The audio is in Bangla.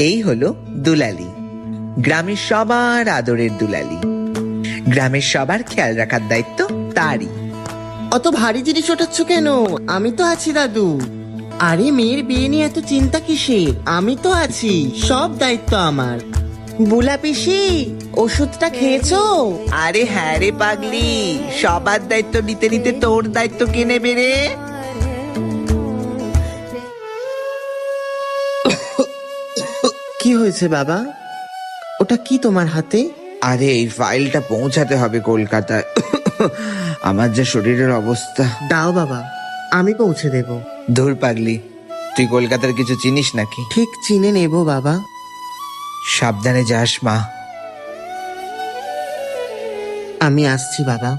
এই হলো দুলালি, গ্রামের সবার আদরের দুলালি। গ্রামের সবার খেয়াল রাখার দায়িত্ব তারই। অত ভারী জিনিস ওঠাচ্ছ কেন? আমি তো আছি দাদু। আরে মেয়ের বিয়ে নিয়ে এত চিন্তা কিসের? আমি তো আছি, সব দায়িত্ব আমার। বুলা পিসি, ওষুধটা খেয়েছো? আরে হ্যাঁ রে পাগলি, সবার দায়িত্ব নিতে নিতে তোর দায়িত্ব কে নেবে রে? কি হয়েছে বাবা? ওটা কি তোমার হাতে? আরে এই ফাইলটা পৌঁছাতে হবে কলকাতায়। আমার যে শরীরের অবস্থা। দাও বাবা, আমি পৌঁছে দেব। ধুর পাগলি, তুই কলকাতার কিছু চিনিস নাকি? ঠিক চিনে নেব বাবা। সাবধানে যাস মা। আমি আসছি বাবা।